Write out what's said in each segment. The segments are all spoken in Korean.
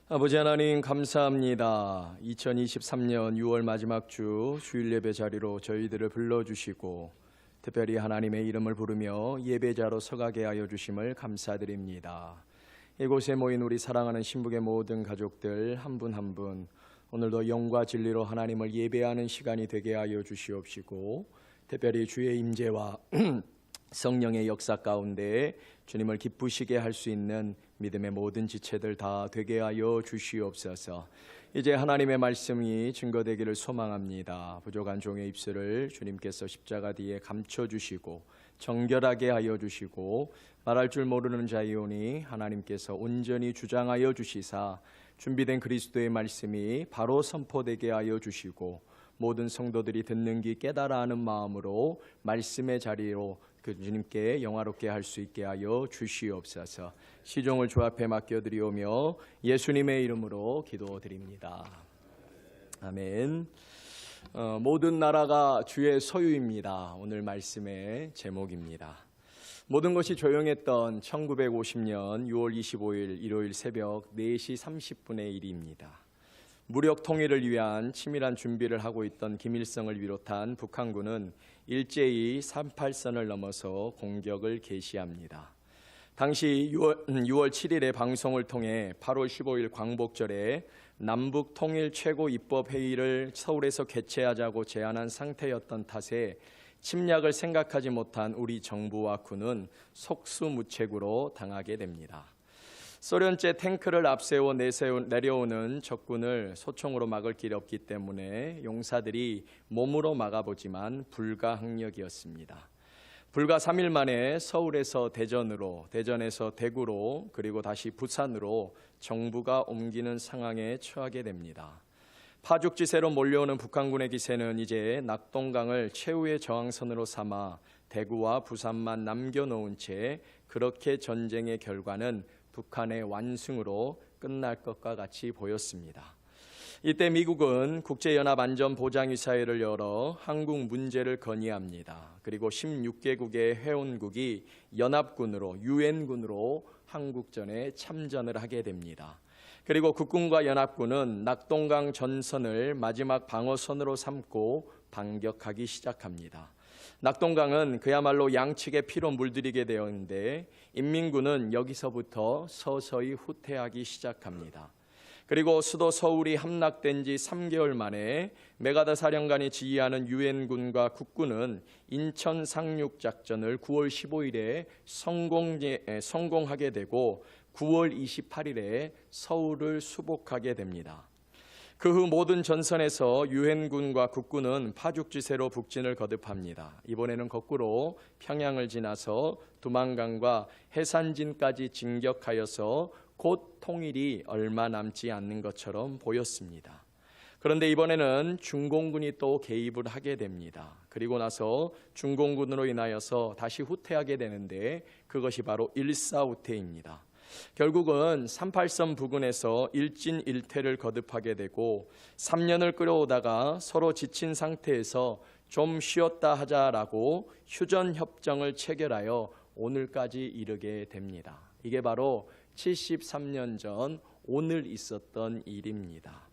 아버지 하나님 감사합니다. 2023년 6월 마지막 주 주일 예배 자리로 저희들을 불러주시고 특별히 하나님의 이름을 부르며 예배자로 서가게 하여 주심을 감사드립니다. 이곳에 모인 우리 사랑하는 신북의 모든 가족들 한 분 한 분 오늘도 영과 진리로 하나님을 예배하는 시간이 되게 하여 주시옵시고 특별히 주의 임재와 성령의 역사 가운데 주님을 기쁘시게 할 수 있는 믿음의 모든 지체들 다 되게 하여 주시옵소서. 이제 하나님의 말씀이 증거되기를 소망합니다. 부족한 종의 입술을 주님께서 십자가 뒤에 감춰주시고 정결하게 하여 주시고 말할 줄 모르는 자이오니 하나님께서 온전히 주장하여 주시사 준비된 그리스도의 말씀이 바로 선포되게 하여 주시고 모든 성도들이 듣는 귀 깨달아 하는 마음으로 말씀의 자리로 그 주님께 영화롭게 할 수 있게 하여 주시옵소서. 시종을 주 앞에 맡겨드리오며 예수님의 이름으로 기도드립니다. 아멘. 모든 나라가 주의 소유입니다. 오늘 말씀의 제목입니다. 모든 것이 조용했던 1950년 6월 25일 일요일 새벽 4시 30분의 일입니다. 무력 통일을 위한 치밀한 준비를 하고 있던 김일성을 비롯한 북한군은 일제히 38선을 넘어서 공격을 개시합니다. 당시 6월 7일에 방송을 통해 8월 15일 광복절에 남북 통일 최고 입법회의를 서울에서 개최하자고 제안한 상태였던 탓에 침략을 생각하지 못한 우리 정부와 군은 속수무책으로 당하게 됩니다. 소련제 탱크를 앞세워 내려오는 적군을 소총으로 막을 길이 없기 때문에 용사들이 몸으로 막아보지만 불가항력이었습니다. 불과 3일 만에 서울에서 대전으로, 대전에서 대구로, 그리고 다시 부산으로 정부가 옮기는 상황에 처하게 됩니다. 파죽지세로 몰려오는 북한군의 기세는 이제 낙동강을 최후의 저항선으로 삼아 대구와 부산만 남겨놓은 채 그렇게 전쟁의 결과는 북한의 완승으로 끝날 것과 같이 보였습니다. 이때 미국은 국제연합안전보장이사회를 열어 한국 문제를 건의합니다. 그리고 16개국의 회원국이 연합군으로 유엔군으로 한국전에 참전을 하게 됩니다. 그리고 국군과 연합군은 낙동강 전선을 마지막 방어선으로 삼고 반격하기 시작합니다. 낙동강은 그야말로 양측의 피로 물들이게 되었는데 인민군은 여기서부터 서서히 후퇴하기 시작합니다. 그리고 수도 서울이 함락된 지 3개월 만에 메가더 사령관이 지휘하는 유엔군과 국군은 인천 상륙작전을 9월 15일에 성공하게 되고 9월 28일에 서울을 수복하게 됩니다. 그 후 모든 전선에서 유엔군과 국군은 파죽지세로 북진을 거듭합니다. 이번에는 거꾸로 평양을 지나서 두만강과 해산진까지 진격하여서 곧 통일이 얼마 남지 않는 것처럼 보였습니다. 그런데 이번에는 중공군이 또 개입을 하게 됩니다. 그리고 나서 중공군으로 인하여서 다시 후퇴하게 되는데 그것이 바로 일사후퇴입니다. 결국은 38선 부근에서 일진일퇴를 거듭하게 되고 3년을 끌어오다가 서로 지친 상태에서 좀 쉬었다 하자라고 휴전협정을 체결하여 오늘까지 이르게 됩니다. 이게 바로 73년 전 오늘 있었던 일입니다.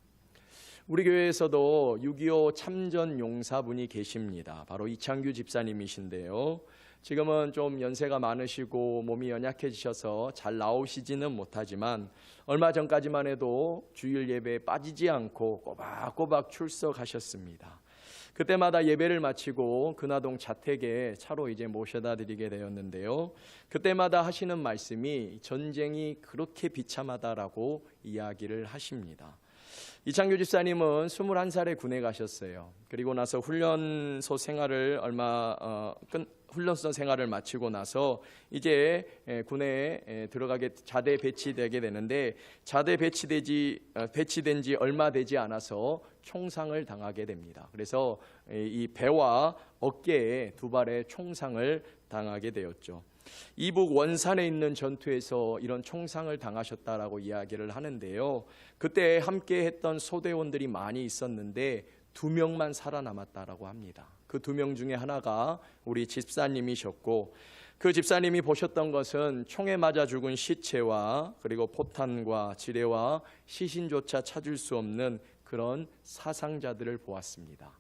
우리 교회에서도 6.25 참전 용사분이 계십니다. 바로 이창규 집사님이신데요. 지금은 좀 연세가 많으시고 몸이 연약해지셔서 잘 나오시지는 못하지만 얼마 전까지만 해도 주일 예배에 빠지지 않고 꼬박꼬박 출석하셨습니다. 그때마다 예배를 마치고 근화동 자택에 차로 이제 모셔다 드리게 되었는데요. 그때마다 하시는 말씀이 전쟁이 그렇게 비참하다라고 이야기를 하십니다. 이창규 집사님은 21살에 군에 가셨어요. 그리고 나서 훈련소 생활을 훈련소 생활을 마치고 나서 이제 군에 들어가게 자대 배치되게 되는데 자대 배치된 지 얼마 되지 않아서 총상을 당하게 됩니다. 그래서 이 배와 어깨에 2발의 총상을 당하게 되었죠. 이북 원산에 있는 전투에서 이런 총상을 당하셨다라고 이야기를 하는데요. 그때 함께 했던 소대원들이 많이 있었는데 2명만 살아남았다라고 합니다. 그 2명 중에 하나가 우리 집사님이셨고 그 집사님이 보셨던 것은 총에 맞아 죽은 시체와 그리고 포탄과 지뢰와 시신조차 찾을 수 없는 그런 사상자들을 보았습니다.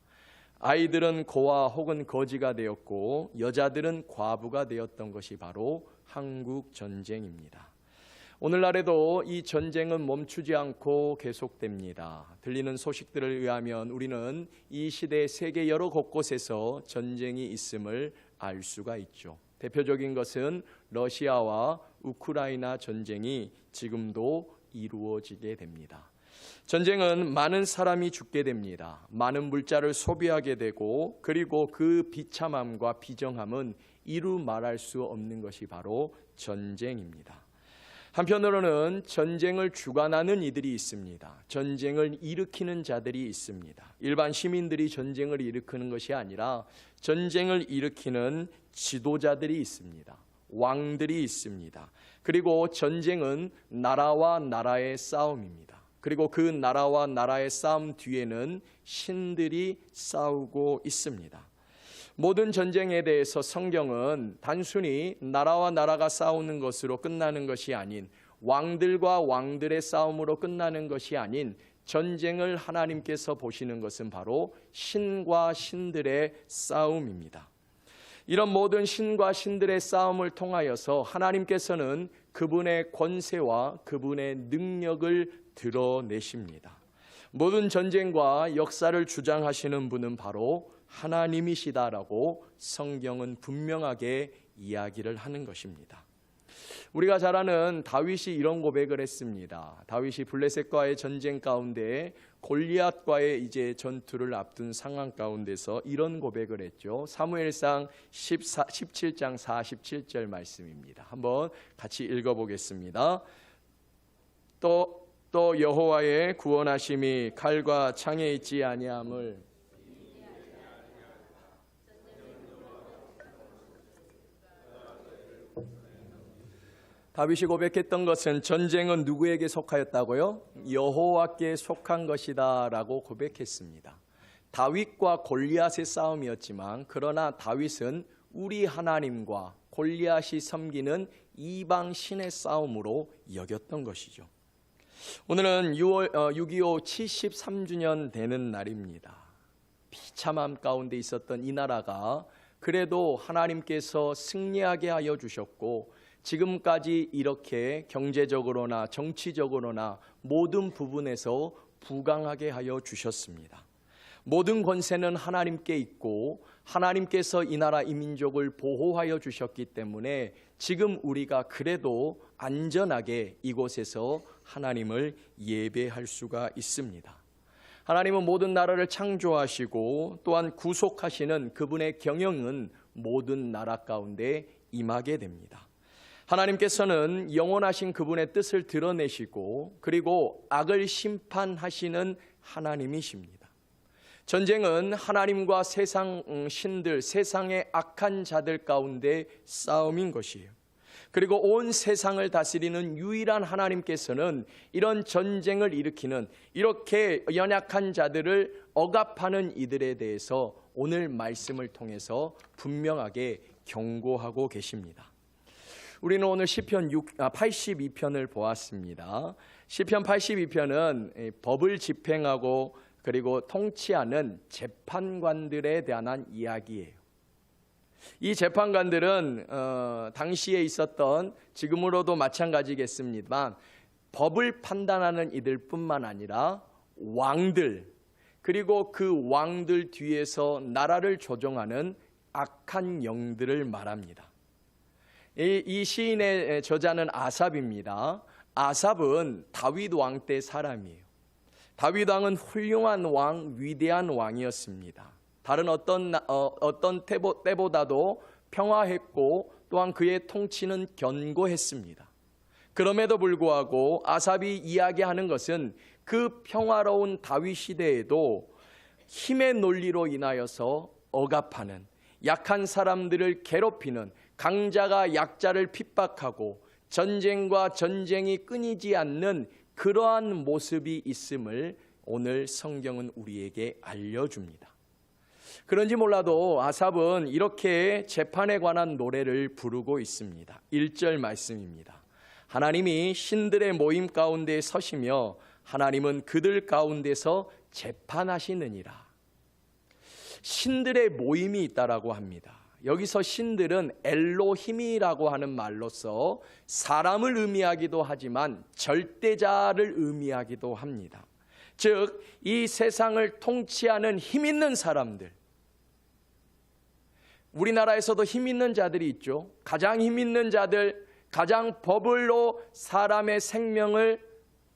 아이들은 고아 혹은 거지가 되었고 여자들은 과부가 되었던 것이 바로 한국 전쟁입니다. 오늘날에도 이 전쟁은 멈추지 않고 계속됩니다. 들리는 소식들을 의하면 우리는 이 시대 세계 여러 곳곳에서 전쟁이 있음을 알 수가 있죠. 대표적인 것은 러시아와 우크라이나 전쟁이 지금도 이루어지게 됩니다. 전쟁은 많은 사람이 죽게 됩니다. 많은 물자를 소비하게 되고 그리고 그 비참함과 비정함은 이루 말할 수 없는 것이 바로 전쟁입니다. 한편으로는 전쟁을 주관하는 이들이 있습니다. 전쟁을 일으키는 자들이 있습니다. 일반 시민들이 전쟁을 일으키는 것이 아니라 전쟁을 일으키는 지도자들이 있습니다. 왕들이 있습니다. 그리고 전쟁은 나라와 나라의 싸움입니다. 그리고 그 나라와 나라의 싸움 뒤에는 신들이 싸우고 있습니다. 모든 전쟁에 대해서 성경은 단순히 나라와 나라가 싸우는 것으로 끝나는 것이 아닌 왕들과 왕들의 싸움으로 끝나는 것이 아닌 전쟁을 하나님께서 보시는 것은 바로 신과 신들의 싸움입니다. 이런 모든 신과 신들의 싸움을 통하여서 하나님께서는 그분의 권세와 그분의 능력을 드러내십니다. 모든 전쟁과 역사를 주장하시는 분은 바로 하나님이시다라고 성경은 분명하게 이야기를 하는 것입니다. 우리가 잘 아는 다윗이 이런 고백을 했습니다. 다윗이 블레셋과의 전쟁 가운데 골리앗과의 이제 전투를 앞둔 상황 가운데서 이런 고백을 했죠. 사무엘상 17장 47절 말씀입니다. 한번 같이 읽어보겠습니다. 또 여호와의 구원하심이 칼과 창에 있지 아니함을 다윗이 고백했던 것은 전쟁은 누구에게 속하였다고요? 여호와께 속한 것이다 라고 고백했습니다. 다윗과 골리앗의 싸움이었지만 그러나 다윗은 우리 하나님과 골리앗이 섬기는 이방 신의 싸움으로 여겼던 것이죠. 오늘은 6.25 73주년 되는 날입니다. 비참함 가운데 있었던 이 나라가 그래도 하나님께서 승리하게 하여 주셨고 지금까지 이렇게 경제적으로나 정치적으로나 모든 부분에서 부강하게 하여 주셨습니다. 모든 권세는 하나님께 있고 하나님께서 이 나라 이 민족을 보호하여 주셨기 때문에 지금 우리가 그래도 안전하게 이곳에서 하나님을 예배할 수가 있습니다. 하나님은 모든 나라를 창조하시고 또한 구속하시는 그분의 경영은 모든 나라 가운데 임하게 됩니다. 하나님께서는 영원하신 그분의 뜻을 드러내시고 그리고 악을 심판하시는 하나님이십니다. 전쟁은 하나님과 세상 신들, 세상의 악한 자들 가운데 싸움인 것이에요. 그리고 온 세상을 다스리는 유일한 하나님께서는 이런 전쟁을 일으키는 이렇게 연약한 자들을 억압하는 이들에 대해서 오늘 말씀을 통해서 분명하게 경고하고 계십니다. 우리는 오늘 시편 82편을 보았습니다. 시편 82편은 법을 집행하고 그리고 통치하는 재판관들에 대한 이야기예요. 이 재판관들은 당시에 있었던 지금으로도 마찬가지겠습니다만 법을 판단하는 이들뿐만 아니라 왕들 그리고 그 왕들 뒤에서 나라를 조종하는 악한 영들을 말합니다. 이 시인의 저자는 아삽입니다. 아삽은 다윗 왕 때 사람이에요. 다윗 왕은 훌륭한 왕, 위대한 왕이었습니다. 다른 어떤 때보다도 평화했고 또한 그의 통치는 견고했습니다. 그럼에도 불구하고 아삽이 이야기하는 것은 그 평화로운 다윗 시대에도 힘의 논리로 인하여서 억압하는 약한 사람들을 괴롭히는 강자가 약자를 핍박하고 전쟁과 전쟁이 끊이지 않는 그러한 모습이 있음을 오늘 성경은 우리에게 알려줍니다. 그런지 몰라도 아삽은 이렇게 재판에 관한 노래를 부르고 있습니다. 1절 말씀입니다. 하나님이 신들의 모임 가운데 서시며 하나님은 그들 가운데서 재판하시느니라. 신들의 모임이 있다라고 합니다. 여기서 신들은 엘로힘이라고 하는 말로서 사람을 의미하기도 하지만 절대자를 의미하기도 합니다. 즉, 이 세상을 통치하는 힘 있는 사람들, 우리나라에서도 힘 있는 자들이 있죠. 가장 힘 있는 자들, 가장 법으로 사람의 생명을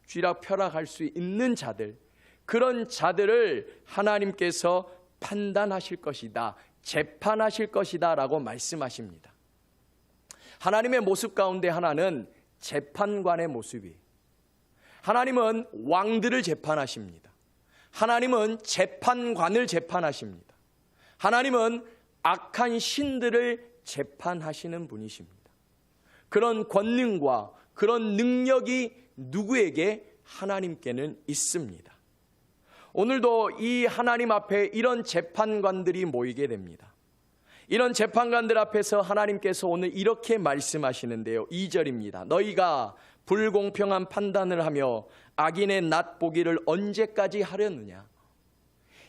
쥐락펴락할 수 있는 자들, 그런 자들을 하나님께서 판단하실 것이다, 재판하실 것이다 라고 말씀하십니다. 하나님의 모습 가운데 하나는 재판관의 모습이에요. 하나님은 왕들을 재판하십니다. 하나님은 재판관을 재판하십니다. 하나님은 악한 신들을 재판하시는 분이십니다. 그런 권능과 그런 능력이 누구에게? 하나님께는 있습니다. 오늘도 이 하나님 앞에 이런 재판관들이 모이게 됩니다. 이런 재판관들 앞에서 하나님께서 오늘 이렇게 말씀하시는데요. 2절입니다. 너희가 불공평한 판단을 하며 악인의 낫 보기를 언제까지 하려느냐.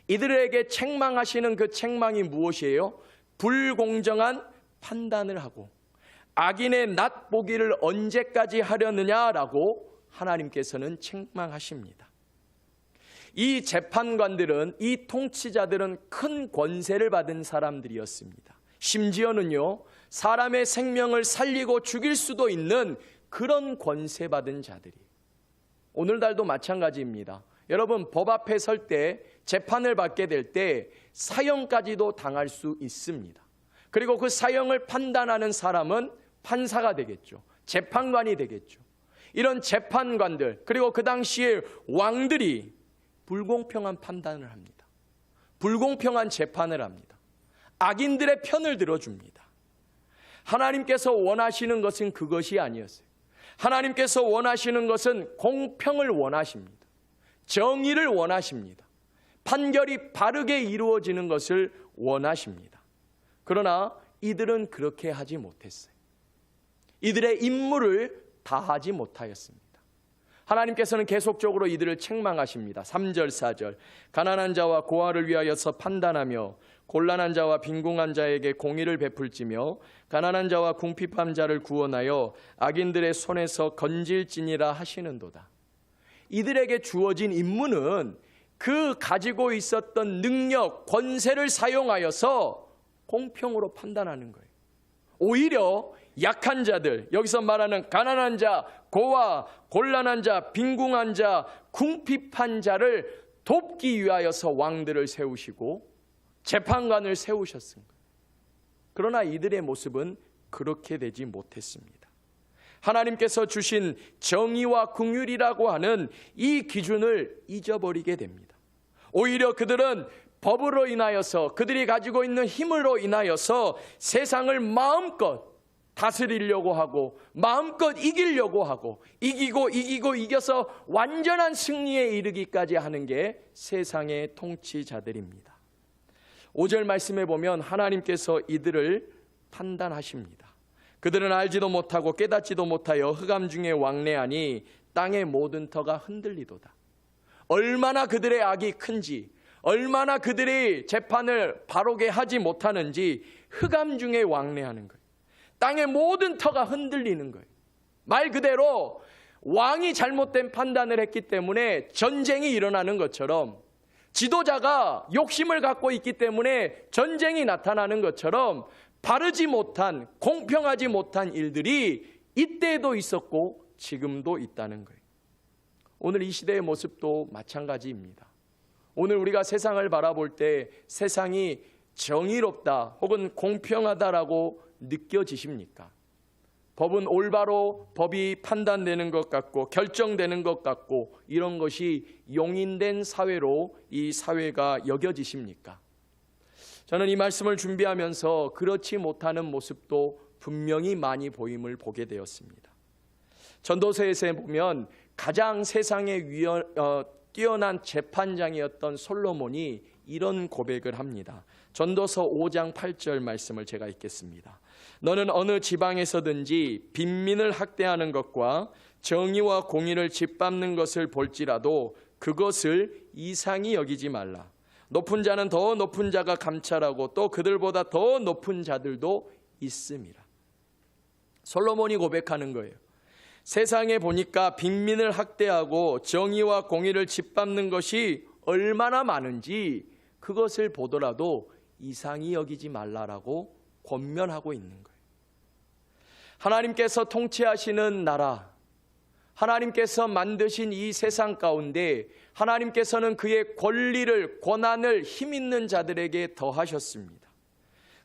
이들에게 책망하시는 그 책망이 무엇이에요? 불공정한 판단을 하고 악인의 낫 보기를 언제까지 하려느냐라고 하나님께서는 책망하십니다. 이 재판관들은, 이 통치자들은 큰 권세를 받은 사람들이었습니다. 심지어는요, 사람의 생명을 살리고 죽일 수도 있는 그런 권세 받은 자들이. 오늘날도 마찬가지입니다. 여러분, 법 앞에 설 때, 재판을 받게 될 때 사형까지도 당할 수 있습니다. 그리고 그 사형을 판단하는 사람은 판사가 되겠죠. 재판관이 되겠죠. 이런 재판관들, 그리고 그 당시에 왕들이 불공평한 판단을 합니다. 불공평한 재판을 합니다. 악인들의 편을 들어줍니다. 하나님께서 원하시는 것은 그것이 아니었어요. 하나님께서 원하시는 것은 공평을 원하십니다. 정의를 원하십니다. 판결이 바르게 이루어지는 것을 원하십니다. 그러나 이들은 그렇게 하지 못했어요. 이들의 임무를 다하지 못하였습니다. 하나님께서는 계속적으로 이들을 책망하십니다. 3절, 4절. 가난한 자와 고아를 위하여서 판단하며 곤란한 자와 빈궁한 자에게 공의를 베풀지며 가난한 자와 궁핍한 자를 구원하여 악인들의 손에서 건질지니라 하시는도다. 이들에게 주어진 임무는 그 가지고 있었던 능력, 권세를 사용하여서 공평으로 판단하는 거예요. 오히려 약한 자들, 여기서 말하는 가난한 자, 고아, 곤란한 자, 빈궁한 자, 궁핍한 자를 돕기 위하여서 왕들을 세우시고 재판관을 세우셨습니다. 그러나 이들의 모습은 그렇게 되지 못했습니다. 하나님께서 주신 정의와 긍휼이라고 하는 이 기준을 잊어버리게 됩니다. 오히려 그들은 법으로 인하여서, 그들이 가지고 있는 힘으로 인하여서 세상을 마음껏 다스리려고 하고 마음껏 이기려고 하고 이기고 이겨서 완전한 승리에 이르기까지 하는 게 세상의 통치자들입니다. 5절 말씀에 보면 하나님께서 이들을 판단하십니다. 그들은 알지도 못하고 깨닫지도 못하여 흑암 중에 왕래하니 땅의 모든 터가 흔들리도다. 얼마나 그들의 악이 큰지, 얼마나 그들이 재판을 바르게 하지 못하는지 흑암 중에 왕래하는 거예요. 땅의 모든 터가 흔들리는 거예요. 말 그대로 왕이 잘못된 판단을 했기 때문에 전쟁이 일어나는 것처럼, 지도자가 욕심을 갖고 있기 때문에 전쟁이 나타나는 것처럼 바르지 못한, 공평하지 못한 일들이 이때도 있었고 지금도 있다는 거예요. 오늘 이 시대의 모습도 마찬가지입니다. 오늘 우리가 세상을 바라볼 때 세상이 정의롭다 혹은 공평하다라고 느껴지십니까? 법은 올바로 법이 판단되는 것 같고 결정되는 것 같고 이런 것이 용인된 사회로 이 사회가 여겨지십니까? 저는 이 말씀을 준비하면서 그렇지 못하는 모습도 분명히 많이 보임을 보게 되었습니다. 전도서에서 보면 가장 세상에 뛰어난 재판장이었던 솔로몬이 이런 고백을 합니다. 전도서 5장 8절 말씀을 제가 읽겠습니다. 너는 어느 지방에서든지 빈민을 학대하는 것과 정의와 공의를 짓밟는 것을 볼지라도 그것을 이상히 여기지 말라. 높은 자는 더 높은 자가 감찰하고 또 그들보다 더 높은 자들도 있음이라. 솔로몬이 고백하는 거예요. 세상에 보니까 빈민을 학대하고 정의와 공의를 짓밟는 것이 얼마나 많은지 그것을 보더라도 이상히 여기지 말라라고 권면하고 있는 거예요. 하나님께서 통치하시는 나라, 하나님께서 만드신 이 세상 가운데 하나님께서는 그의 권리를, 권한을 힘 있는 자들에게 더하셨습니다.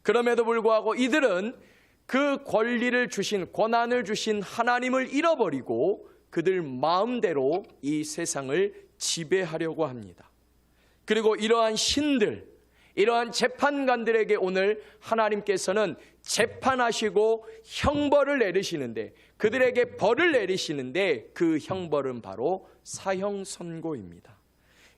그럼에도 불구하고 이들은 그 권리를 주신, 권한을 주신 하나님을 잃어버리고 그들 마음대로 이 세상을 지배하려고 합니다. 그리고 이러한 신들, 이러한 재판관들에게 오늘 하나님께서는 재판하시고 형벌을 내리시는데, 그들에게 벌을 내리시는데 그 형벌은 바로 사형 선고입니다.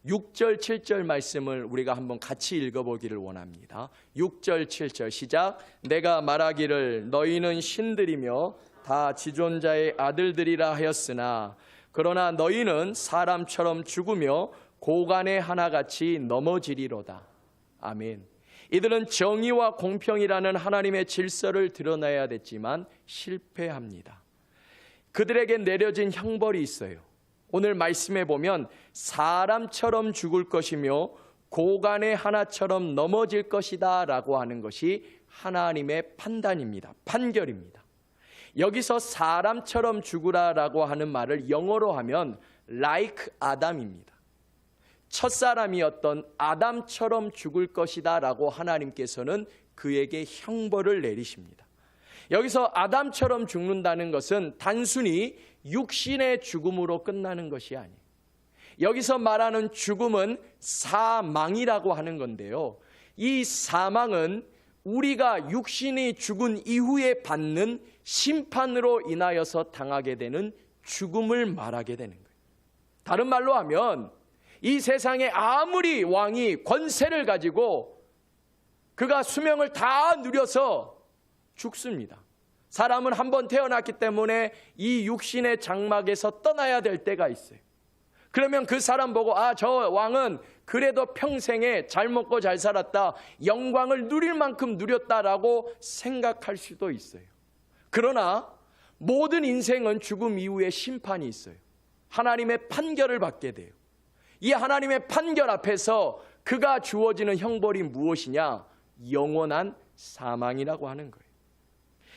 6절 7절 말씀을 우리가 한번 같이 읽어보기를 원합니다. 6절 7절 시작. 내가 말하기를 너희는 신들이며 다 지존자의 아들들이라 하였으나 그러나 너희는 사람처럼 죽으며 고간의 하나같이 넘어지리로다. 아멘. 이들은 정의와 공평이라는 하나님의 질서를 드러내야 됐지만 실패합니다. 그들에게 내려진 형벌이 있어요. 오늘 말씀에 보면 사람처럼 죽을 것이며 고간의 하나처럼 넘어질 것이다 라고 하는 것이 하나님의 판단입니다. 판결입니다. 여기서 사람처럼 죽으라라고 하는 말을 영어로 하면 like 아담입니다. 첫사람이었던 아담처럼 죽을 것이다 라고 하나님께서는 그에게 형벌을 내리십니다. 여기서 아담처럼 죽는다는 것은 단순히 육신의 죽음으로 끝나는 것이 아니에요. 여기서 말하는 죽음은 사망이라고 하는 건데요. 이 사망은 우리가 육신이 죽은 이후에 받는 심판으로 인하여서 당하게 되는 죽음을 말하게 되는 거예요. 다른 말로 하면 이 세상에 아무리 왕이 권세를 가지고 그가 수명을 다 누려서 죽습니다. 사람은 한 번 태어났기 때문에 이 육신의 장막에서 떠나야 될 때가 있어요. 그러면 그 사람 보고 저 왕은 그래도 평생에 잘 먹고 잘 살았다, 영광을 누릴 만큼 누렸다라고 생각할 수도 있어요. 그러나 모든 인생은 죽음 이후에 심판이 있어요. 하나님의 판결을 받게 돼요. 이 하나님의 판결 앞에서 그가 주어지는 형벌이 무엇이냐? 영원한 사망이라고 하는 거예요.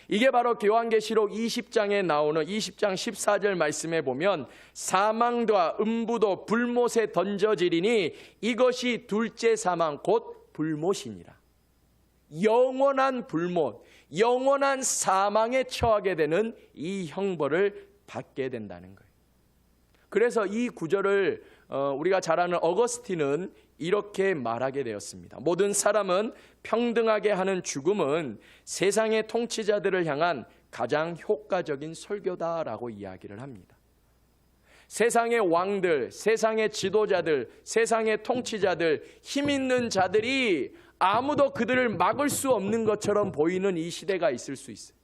이게 바로 요한계시록 20장에 나오는 20장 14절 말씀에 보면 사망과 음부도 불못에 던져지리니 이것이 둘째 사망 곧 불못이니라. 영원한 불못, 영원한 사망에 처하게 되는 이 형벌을 받게 된다는 거예요. 그래서 이 구절을 우리가 잘 아는 어거스틴은 이렇게 말하게 되었습니다. 모든 사람은 평등하게 하는 죽음은 세상의 통치자들을 향한 가장 효과적인 설교다라고 이야기를 합니다. 세상의 왕들, 세상의 지도자들, 세상의 통치자들, 힘 있는 자들이 아무도 그들을 막을 수 없는 것처럼 보이는 이 시대가 있을 수 있어요.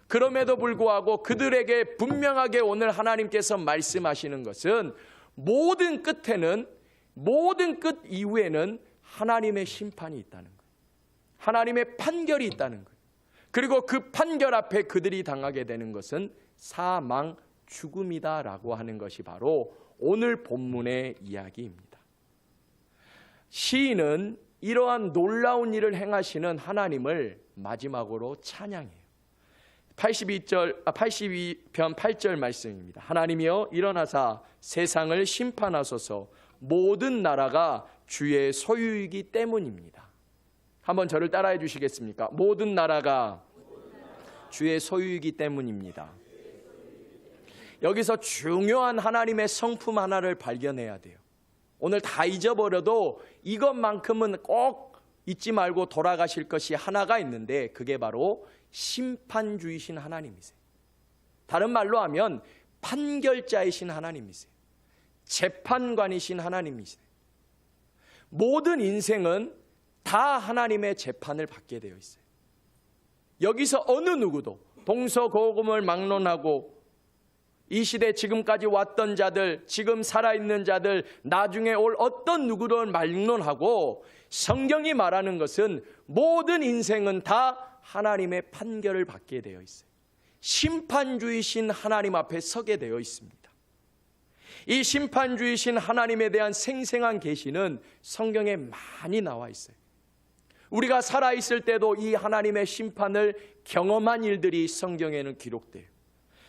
그럼에도 불구하고 그들에게 분명하게 오늘 하나님께서 말씀하시는 것은 모든 끝에는, 모든 끝 이후에는 하나님의 심판이 있다는 거예요. 하나님의 판결이 있다는 거예요. 그리고 그 판결 앞에 그들이 당하게 되는 것은 사망, 죽음이다라고 하는 것이 바로 오늘 본문의 이야기입니다. 시인은 이러한 놀라운 일을 행하시는 하나님을 마지막으로 찬양해요. 82편 8절 말씀입니다. 하나님이여 일어나사 세상을 심판하소서. 모든 나라가 주의 소유이기 때문입니다. 한번 저를 따라해 주시겠습니까? 모든 나라가 주의 소유이기 때문입니다. 여기서 중요한 하나님의 성품 하나를 발견해야 돼요. 오늘 다 잊어버려도 이것만큼은 꼭 잊지 말고 돌아가실 것이 하나가 있는데 그게 바로 심판주이신 하나님이세요. 다른 말로 하면 판결자이신 하나님이세요. 재판관이신 하나님이세요. 모든 인생은 다 하나님의 재판을 받게 되어 있어요. 여기서 어느 누구도 동서고금을 막론하고 이 시대 지금까지 왔던 자들, 지금 살아있는 자들, 나중에 올 어떤 누구를 막론하고 성경이 말하는 것은 모든 인생은 다 하나님의 판결을 받게 되어 있어요. 심판주이신 하나님 앞에 서게 되어 있습니다. 이 심판주이신 하나님에 대한 생생한 계시는 성경에 많이 나와 있어요. 우리가 살아있을 때도 이 하나님의 심판을 경험한 일들이 성경에는 기록돼요.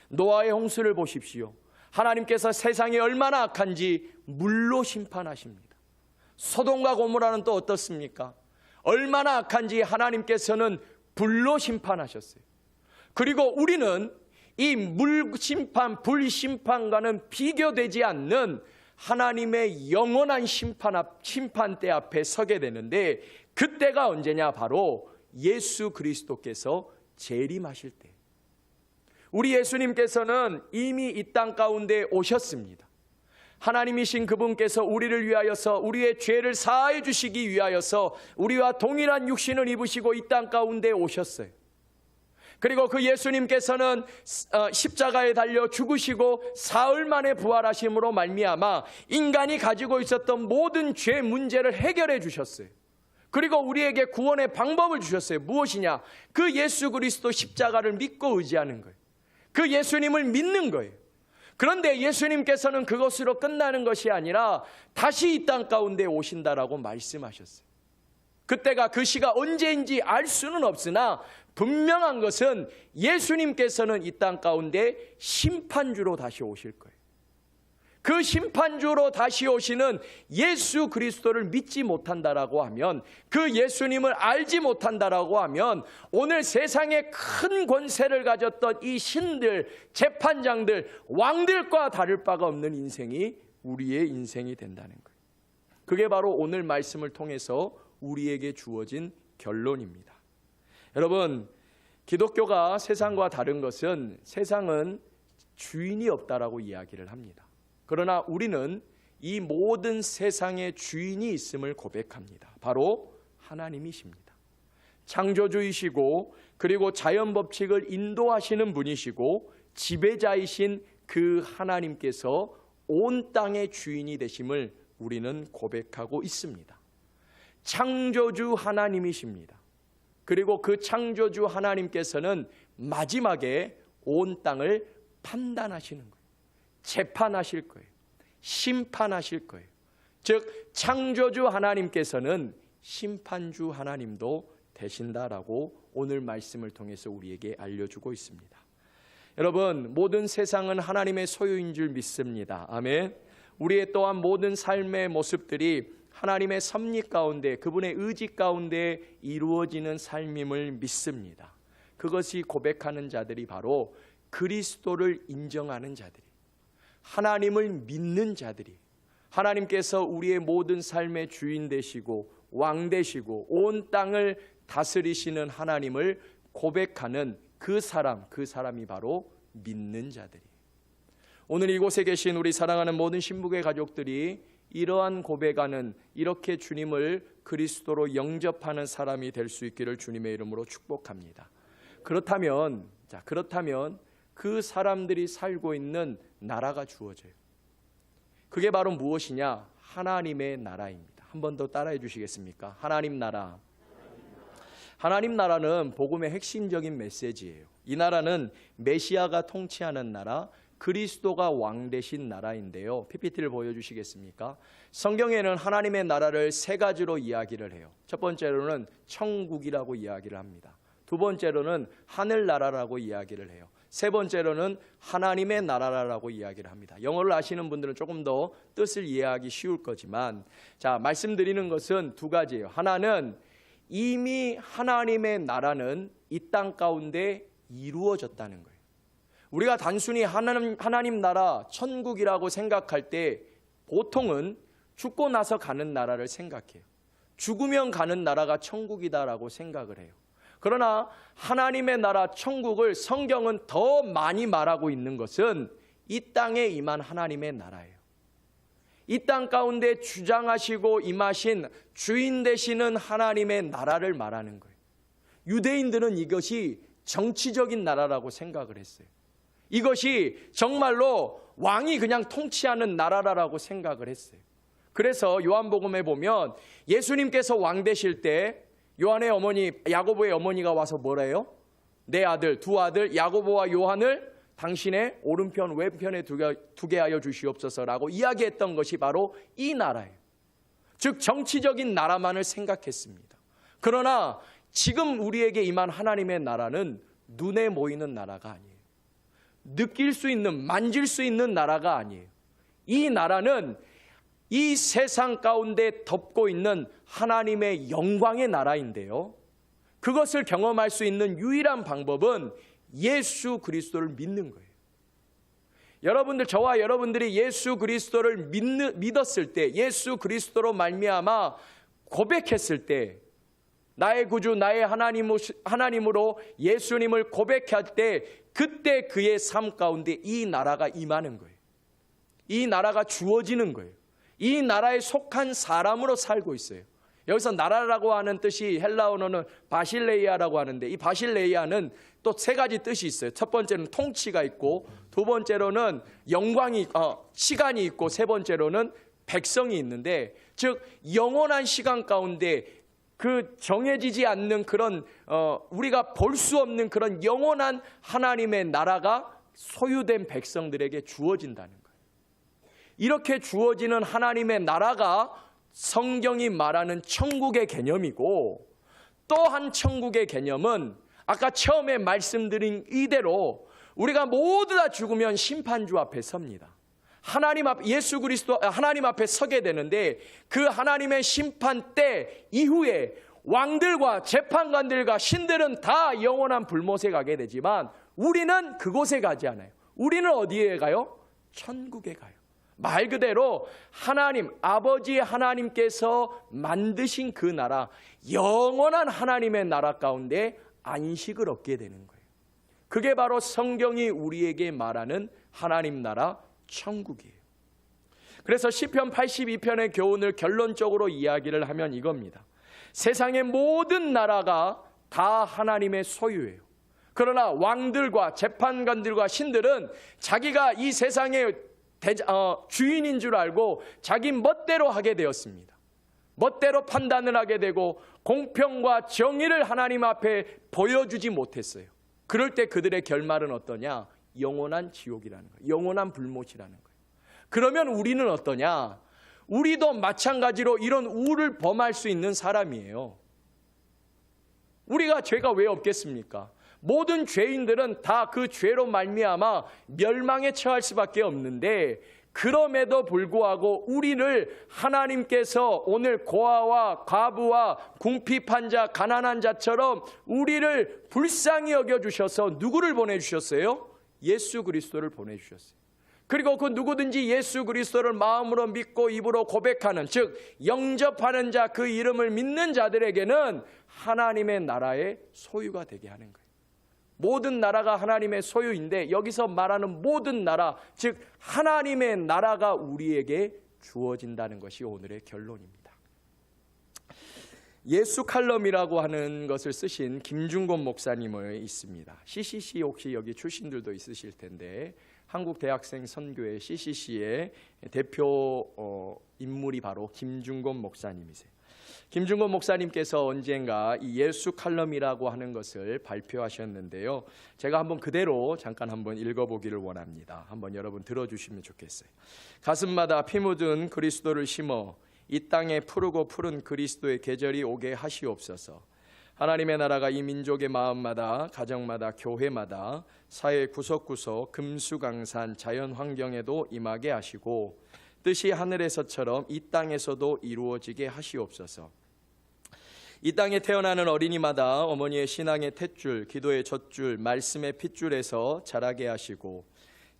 노아의 홍수를 보십시오. 하나님께서 세상이 얼마나 악한지 물로 심판하십니다. 소돔과 고모라는 또 어떻습니까? 얼마나 악한지 하나님께서는 불로 심판하셨어요. 그리고 우리는 이 물심판, 불심판과는 비교되지 않는 하나님의 영원한 심판대 앞에 서게 되는데, 그때가 언제냐? 바로 예수 그리스도께서 재림하실 때. 우리 예수님께서는 이미 이 땅 가운데 오셨습니다. 하나님이신 그분께서 우리를 위하여서, 우리의 죄를 사하여 주시기 위하여서 우리와 동일한 육신을 입으시고 이 땅 가운데 오셨어요. 그리고 그 예수님께서는 십자가에 달려 죽으시고 사흘 만에 부활하심으로 말미암아 인간이 가지고 있었던 모든 죄 문제를 해결해 주셨어요. 그리고 우리에게 구원의 방법을 주셨어요. 무엇이냐? 그 예수 그리스도 십자가를 믿고 의지하는 거예요. 그 예수님을 믿는 거예요. 그런데 예수님께서는 그것으로 끝나는 것이 아니라 다시 이 땅 가운데 오신다라고 말씀하셨어요. 그때가, 그 시가 언제인지 알 수는 없으나 분명한 것은 예수님께서는 이 땅 가운데 심판주로 다시 오실 거예요. 그 심판주로 다시 오시는 예수 그리스도를 믿지 못한다라고 하면, 그 예수님을 알지 못한다라고 하면 오늘 세상에 큰 권세를 가졌던 이 신들, 재판장들, 왕들과 다를 바가 없는 인생이 우리의 인생이 된다는 거예요. 그게 바로 오늘 말씀을 통해서 우리에게 주어진 결론입니다. 여러분, 기독교가 세상과 다른 것은 세상은 주인이 없다라고 이야기를 합니다. 그러나 우리는 이 모든 세상의 주인이 있음을 고백합니다. 바로 하나님이십니다. 창조주이시고, 그리고 자연 법칙을 인도하시는 분이시고, 지배자이신 그 하나님께서 온 땅의 주인이 되심을 우리는 고백하고 있습니다. 창조주 하나님이십니다. 그리고 그 창조주 하나님께서는 마지막에 온 땅을 판단하시는 거예요. 재판하실 거예요. 심판하실 거예요. 즉 창조주 하나님께서는 심판주 하나님도 되신다라고 오늘 말씀을 통해서 우리에게 알려주고 있습니다. 여러분, 모든 세상은 하나님의 소유인 줄 믿습니다. 아멘. 우리의 또한 모든 삶의 모습들이 하나님의 섭리 가운데, 그분의 의지 가운데 이루어지는 삶임을 믿습니다. 그것이 고백하는 자들이 바로 그리스도를 인정하는 자들이, 하나님을 믿는 자들이, 하나님께서 우리의 모든 삶의 주인 되시고 왕 되시고 온 땅을 다스리시는 하나님을 고백하는 그 사람이 바로 믿는 자들이. 오늘 이곳에 계신 우리 사랑하는 모든 신부의 가족들이 이러한 고백하는, 이렇게 주님을 그리스도로 영접하는 사람이 될 수 있기를 주님의 이름으로 축복합니다. 그렇다면 그 사람들이 살고 있는 나라가 주어져요. 그게 바로 무엇이냐? 하나님의 나라입니다. 한 번 더 따라해 주시겠습니까? 하나님 나라. 하나님 나라는 복음의 핵심적인 메시지예요. 이 나라는 메시아가 통치하는 나라, 그리스도가 왕 되신 나라인데요. PPT를 보여주시겠습니까? 성경에는 하나님의 나라를 세 가지로 이야기를 해요. 첫 번째로는 천국이라고 이야기를 합니다. 두 번째로는 하늘나라라고 이야기를 해요. 세 번째로는 하나님의 나라라고 이야기를 합니다. 영어를 아시는 분들은 조금 더 뜻을 이해하기 쉬울 거지만, 자, 말씀드리는 것은 두 가지예요. 하나는 이미 하나님의 나라는 이 땅 가운데 이루어졌다는 거예요. 우리가 단순히 하나님 나라, 천국이라고 생각할 때 보통은 죽고 나서 가는 나라를 생각해요. 죽으면 가는 나라가 천국이다라고 생각을 해요. 그러나 하나님의 나라, 천국을 성경은 더 많이 말하고 있는 것은 이 땅에 임한 하나님의 나라예요. 이 땅 가운데 주장하시고 임하신 주인 되시는 하나님의 나라를 말하는 거예요. 유대인들은 이것이 정치적인 나라라고 생각을 했어요. 이것이 정말로 왕이 그냥 통치하는 나라라고 생각을 했어요. 그래서 요한복음에 보면 예수님께서 왕 되실 때 요한의 어머니, 야고보의 어머니가 와서 뭐래요? 내 아들, 두 아들 야고보와 요한을 당신의 오른편 왼편에 두게 하여 주시옵소서라고 이야기했던 것이 바로 이 나라예요. 즉 정치적인 나라만을 생각했습니다. 그러나 지금 우리에게 임한 하나님의 나라는 눈에 보이는 나라가 아니에요. 느낄 수 있는, 만질 수 있는 나라가 아니에요. 이 나라는 이 세상 가운데 덮고 있는 하나님의 영광의 나라인데요, 그것을 경험할 수 있는 유일한 방법은 예수 그리스도를 믿는 거예요. 여러분들, 저와 여러분들이 예수 그리스도를 믿었을 때, 예수 그리스도로 말미암아 고백했을 때, 나의 구주, 나의 하나님으로 예수님을 고백할 때, 그때 그의 삶 가운데 이 나라가 임하는 거예요. 이 나라가 주어지는 거예요. 이 나라에 속한 사람으로 살고 있어요. 여기서 나라라고 하는 뜻이 헬라어로는 바실레이아라고 하는데, 이 바실레이아는 또 세 가지 뜻이 있어요. 첫 번째는 통치가 있고, 두 번째로는 영광이, 시간이 있고, 세 번째로는 백성이 있는데, 즉 영원한 시간 가운데 그 정해지지 않는 그런 우리가 볼 수 없는 그런 영원한 하나님의 나라가 소유된 백성들에게 주어진다는 거예요. 이렇게 주어지는 하나님의 나라가 성경이 말하는 천국의 개념이고, 또 한 천국의 개념은 아까 처음에 말씀드린 이대로 우리가 모두 다 죽으면 심판주 앞에 섭니다. 하나님 앞, 예수 그리스도 하나님 앞에 서게 되는데, 그 하나님의 심판 때 이후에 왕들과 재판관들과 신들은 다 영원한 불못에 가게 되지만 우리는 그곳에 가지 않아요. 우리는 어디에 가요? 천국에 가요. 말 그대로 하나님, 아버지 하나님께서 만드신 그 나라, 영원한 하나님의 나라 가운데 안식을 얻게 되는 거예요. 그게 바로 성경이 우리에게 말하는 하나님 나라 천국이에요. 그래서 시편 82편의 교훈을 결론적으로 이야기를 하면 이겁니다. 세상의 모든 나라가 다 하나님의 소유예요. 그러나 왕들과 재판관들과 신들은 자기가 이 세상의 주인인 줄 알고 자기 멋대로 하게 되었습니다. 멋대로 판단을 하게 되고 공평과 정의를 하나님 앞에 보여주지 못했어요. 그럴 때 그들의 결말은 어떠냐? 영원한 지옥이라는 거예요. 영원한 불못이라는 거예요. 그러면 우리는 어떠냐? 우리도 마찬가지로 이런 우를 범할 수 있는 사람이에요. 우리가 죄가 왜 없겠습니까? 모든 죄인들은 다 그 죄로 말미암아 멸망에 처할 수밖에 없는데, 그럼에도 불구하고 우리를 하나님께서 오늘 고아와 과부와 궁핍한 자, 가난한 자처럼 우리를 불쌍히 여겨주셔서 누구를 보내주셨어요? 예수 그리스도를 보내주셨어요. 그리고 그 누구든지 예수 그리스도를 마음으로 믿고 입으로 고백하는, 즉 영접하는 자, 그 이름을 믿는 자들에게는 하나님의 나라의 소유가 되게 하는 거예요. 모든 나라가 하나님의 소유인데, 여기서 말하는 모든 나라, 즉 하나님의 나라가 우리에게 주어진다는 것이 오늘의 결론입니다. 예수 칼럼이라고 하는 것을 쓰신 김중곤 목사님이 있습니다. CCC 혹시 여기 출신들도 있으실 텐데, 한국 대학생 선교회 CCC의 대표 인물이 바로 김중곤 목사님이세요. 김중곤 목사님께서 언젠가 이 예수 칼럼이라고 하는 것을 발표하셨는데요, 제가 한번 그대로 잠깐 한번 읽어보기를 원합니다. 한번 여러분 들어주시면 좋겠어요. 가슴마다 피 묻은 그리스도를 심어 이 땅에 푸르고 푸른 그리스도의 계절이 오게 하시옵소서. 하나님의 나라가 이 민족의 마음마다, 가정마다, 교회마다, 사회 구석구석, 금수강산, 자연 환경에도 임하게 하시고, 뜻이 하늘에서처럼 이 땅에서도 이루어지게 하시옵소서. 이 땅에 태어나는 어린이마다 어머니의 신앙의 탯줄, 기도의 젖줄, 말씀의 핏줄에서 자라게 하시고,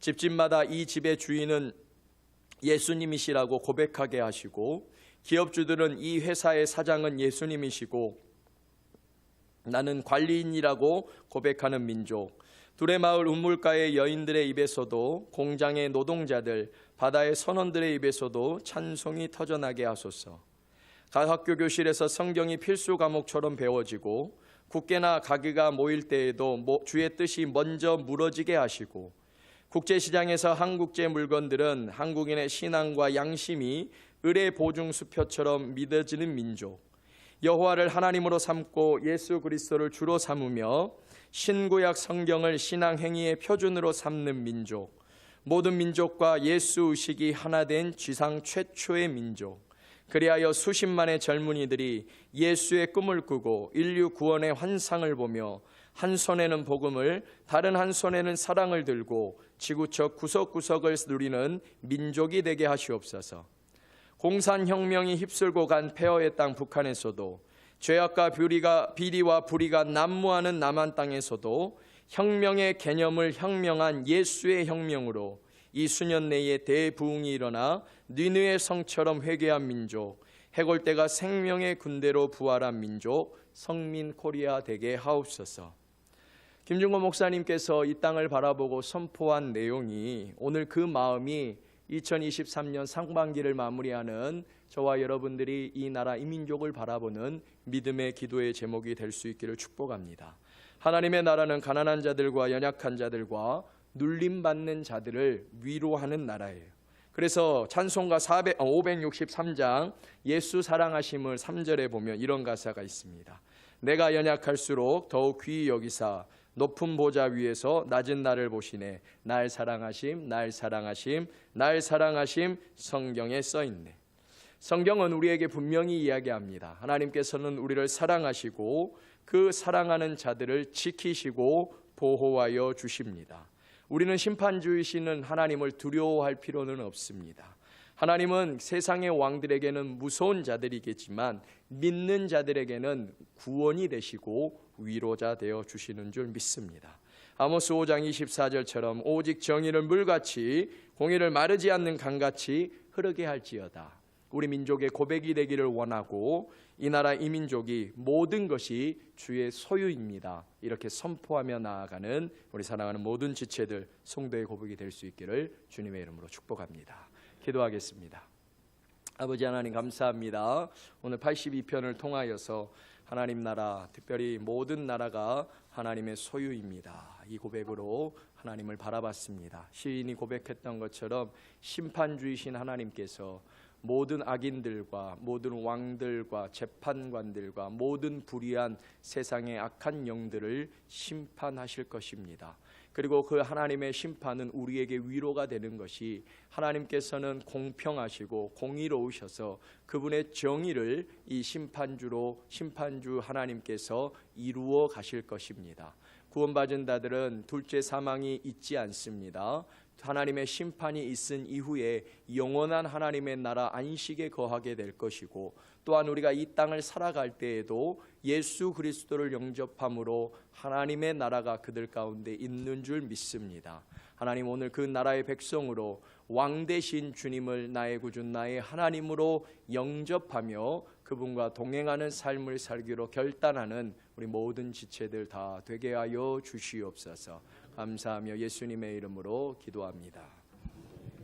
집집마다 이 집의 주인은 예수님이시라고 고백하게 하시고, 기업주들은 이 회사의 사장은 예수님이시고, 나는 관리인이라고 고백하는 민족, 두레마을 우물가의 여인들의 입에서도 공장의 노동자들, 바다의 선원들의 입에서도 찬송이 터져나게 하소서. 각 학교 교실에서 성경이 필수 과목처럼 배워지고 국회나 가게가 모일 때에도 주의 뜻이 먼저 물어지게 하시고 국제시장에서 한국제 물건들은 한국인의 신앙과 양심이 을의 보증수표처럼 믿어지는 민족, 여호와를 하나님으로 삼고 예수 그리스도를 주로 삼으며 신구약 성경을 신앙 행위의 표준으로 삼는 민족, 모든 민족과 예수 의식이 하나 된 지상 최초의 민족, 그리하여 수십만의 젊은이들이 예수의 꿈을 꾸고 인류 구원의 환상을 보며 한 손에는 복음을 다른 한 손에는 사랑을 들고 지구적 구석구석을 누리는 민족이 되게 하시옵소서. 공산혁명이 휩쓸고 간 폐허의 땅 북한에서도 죄악과 비리와 불의가 난무하는 남한 땅에서도 혁명의 개념을 혁명한 예수의 혁명으로 이 수년 내에 대부흥이 일어나 니느의 성처럼 회개한 민족, 해골대가 생명의 군대로 부활한 민족, 성민 코리아 되게 하옵소서. 김중곤 목사님께서 이 땅을 바라보고 선포한 내용이 오늘 그 마음이 2023년 상반기를 마무리하는 저와 여러분들이 이 나라 이 민족을 바라보는 믿음의 기도의 제목이 될 수 있기를 축복합니다. 하나님의 나라는 가난한 자들과 연약한 자들과 눌림받는 자들을 위로하는 나라예요. 그래서 찬송가 563장 예수 사랑하심을 3절에 보면 이런 가사가 있습니다. 내가 연약할수록 더욱 귀히 여기사 높은 보좌 위에서 낮은 나를 보시네. 날 사랑하심, 날 사랑하심, 날 사랑하심 성경에 써있네. 성경은 우리에게 분명히 이야기합니다. 하나님께서는 우리를 사랑하시고 그 사랑하는 자들을 지키시고 보호하여 주십니다. 우리는 심판주이시는 하나님을 두려워할 필요는 없습니다. 하나님은 세상의 왕들에게는 무서운 자들이겠지만 믿는 자들에게는 구원이 되시고 위로자 되어 주시는 줄 믿습니다. 아모스 5장 24절처럼 오직 정의를 물같이 공의를 마르지 않는 강같이 흐르게 할지어다. 우리 민족의 고백이 되기를 원하고 이 나라 이 민족이 모든 것이 주의 소유입니다. 이렇게 선포하며 나아가는 우리 사랑하는 모든 지체들 성도의 고백이 될 수 있기를 주님의 이름으로 축복합니다. 기도하겠습니다. 아버지 하나님 감사합니다. 오늘 82편을 통하여서 하나님 나라, 특별히 모든 나라가 하나님의 소유입니다. 이 고백으로 하나님을 바라봤습니다. 시인이 고백했던 것처럼 심판주이신 하나님께서 모든 악인들과 모든 왕들과 재판관들과 모든 불의한 세상의 악한 영들을 심판하실 것입니다. 그리고 그 하나님의 심판은 우리에게 위로가 되는 것이 하나님께서는 공평하시고 공의로우셔서 그분의 정의를 이 심판주 하나님께서 이루어 가실 것입니다. 구원받은 자들은 둘째 사망이 있지 않습니다. 하나님의 심판이 있은 이후에 영원한 하나님의 나라 안식에 거하게 될 것이고, 또한 우리가 이 땅을 살아갈 때에도 예수 그리스도를 영접함으로 하나님의 나라가 그들 가운데 있는 줄 믿습니다. 하나님, 오늘 그 나라의 백성으로 왕 되신 주님을 나의 구주 나의 하나님으로 영접하며 그분과 동행하는 삶을 살기로 결단하는 우리 모든 지체들 다 되게 하여 주시옵소서. 감사하며 예수님의 이름으로 기도합니다.